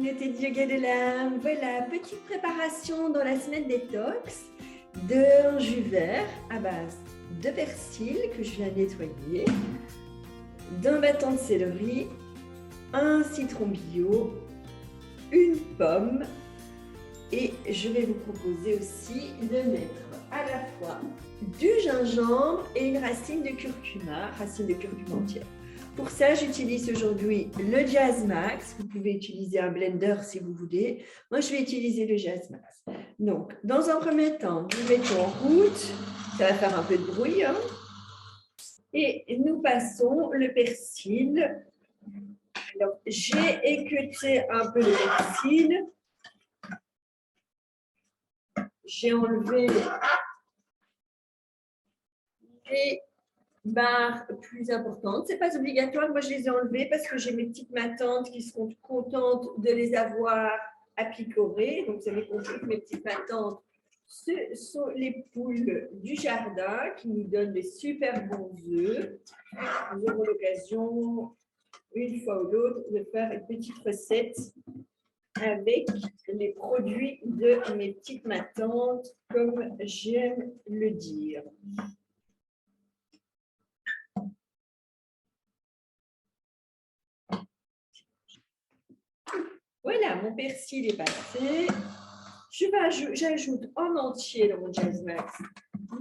communauté de yoga de l'âme. Voilà, petite préparation dans la semaine détox d'un jus vert à base de persil que je viens nettoyer, d'un bâton de céleri, un citron bio, une pomme et je vais vous proposer aussi de mettre à la fois du gingembre et une racine de curcuma entière. Pour ça, j'utilise aujourd'hui le Jazz Max. Vous pouvez utiliser un blender si vous voulez. Moi, je vais utiliser le Jazz Max. Donc, dans un premier temps, nous mettons en route. Ça va faire un peu de bruit. Hein. Et nous passons le persil. Alors, j'ai équeuté un peu le persil. J'ai enlevé les barres plus importantes. Ce n'est pas obligatoire. Moi, je les ai enlevées parce que j'ai mes petites matantes qui seront contentes de les avoir à picorer. Donc, vous avez compris que mes petites matantes, ce sont les poules du jardin qui nous donnent des super bons œufs. Nous aurons l'occasion, une fois ou l'autre, de faire une petite recette avec les produits de mes petites matantes, comme j'aime le dire. Voilà, mon persil est passé. J'ajoute en entier dans mon Jazz Max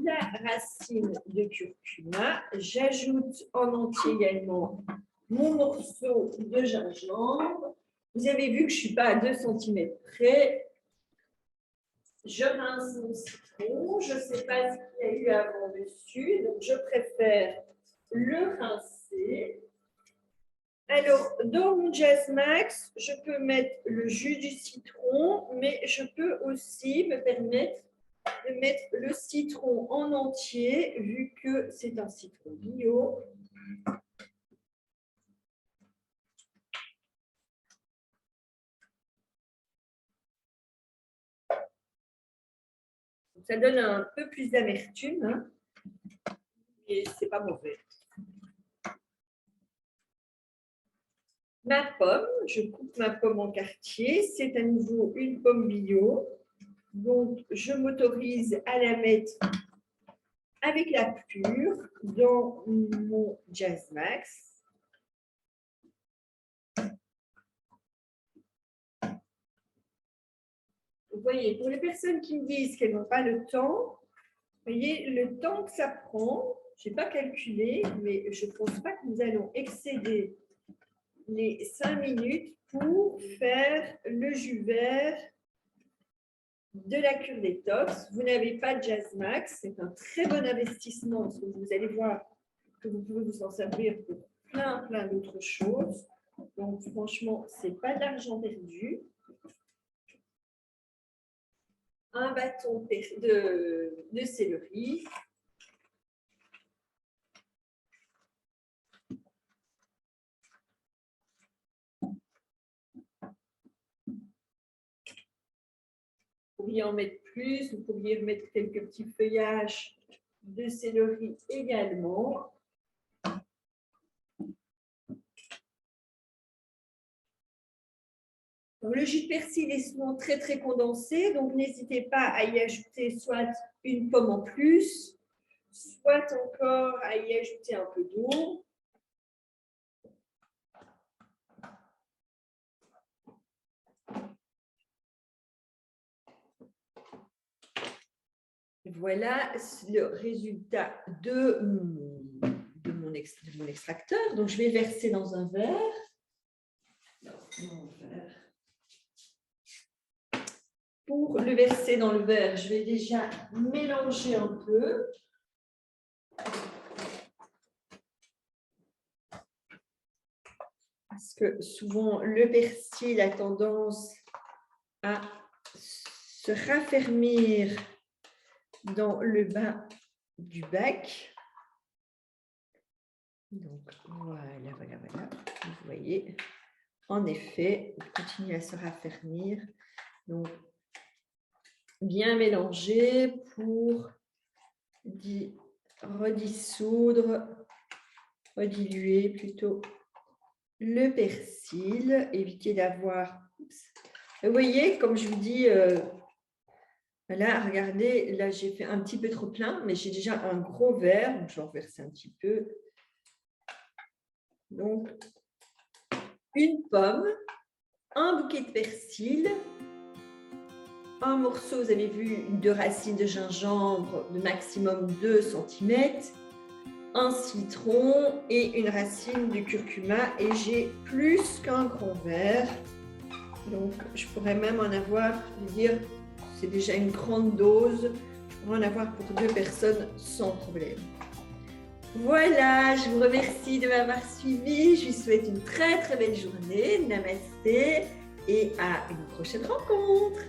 la racine de curcuma. J'ajoute en entier également mon morceau de gingembre. Vous avez vu que je ne suis pas à 2 cm près. Je rince mon citron. Je ne sais pas ce qu'il y a eu avant dessus, donc je préfère le rincer. Alors, dans mon Jazz Max, je peux mettre le jus du citron, mais je peux aussi me permettre de mettre le citron en entier, vu que c'est un citron bio. Ça donne un peu plus d'amertume, hein, et c'est pas mauvais. Ma pomme, je coupe ma pomme en quartier. C'est à nouveau une pomme bio. Donc, je m'autorise à la mettre avec la pure dans mon Jazz Max. Vous voyez, pour les personnes qui me disent qu'elles n'ont pas le temps, vous voyez, le temps que ça prend, je n'ai pas calculé, mais je ne pense pas que nous allons excéder les 5 minutes pour faire le jus vert de la cure détox. Vous n'avez pas de Jazz Max, c'est un très bon investissement parce que vous allez voir que vous pouvez vous en servir pour plein d'autres choses. Donc franchement, ce n'est pas d'argent perdu. Un bâton de céleri. Vous pourriez en mettre plus, vous pourriez mettre quelques petits feuillages de céleri également. Donc, le jus de persil est souvent très condensé, donc n'hésitez pas à y ajouter soit une pomme en plus, soit encore à y ajouter un peu d'eau. Voilà le résultat de mon extracteur. Donc, je vais verser dans un verre. Pour le verser dans le verre, je vais déjà mélanger un peu. Parce que souvent, le persil a tendance à se raffermir dans le bas du bac. Donc, voilà. Vous voyez, en effet, il continue à se raffermir. Donc, bien mélanger pour rediluer plutôt le persil. Évitez d'avoir Vous voyez, comme je vous dis, là, regardez, là, j'ai fait un petit peu trop plein, mais j'ai déjà un gros verre. Donc, je vais en verser un petit peu. Donc, une pomme, un bouquet de persil, un morceau, vous avez vu, de racines de gingembre de maximum 2 cm, un citron et une racine de curcuma. Et j'ai plus qu'un grand verre. Donc, je pourrais même en avoir, je veux dire, c'est déjà une grande dose. Je pourrais en avoir pour 2 personnes sans problème. Voilà, je vous remercie de m'avoir suivi. Je vous souhaite une très très belle journée. Namasté et à une prochaine rencontre.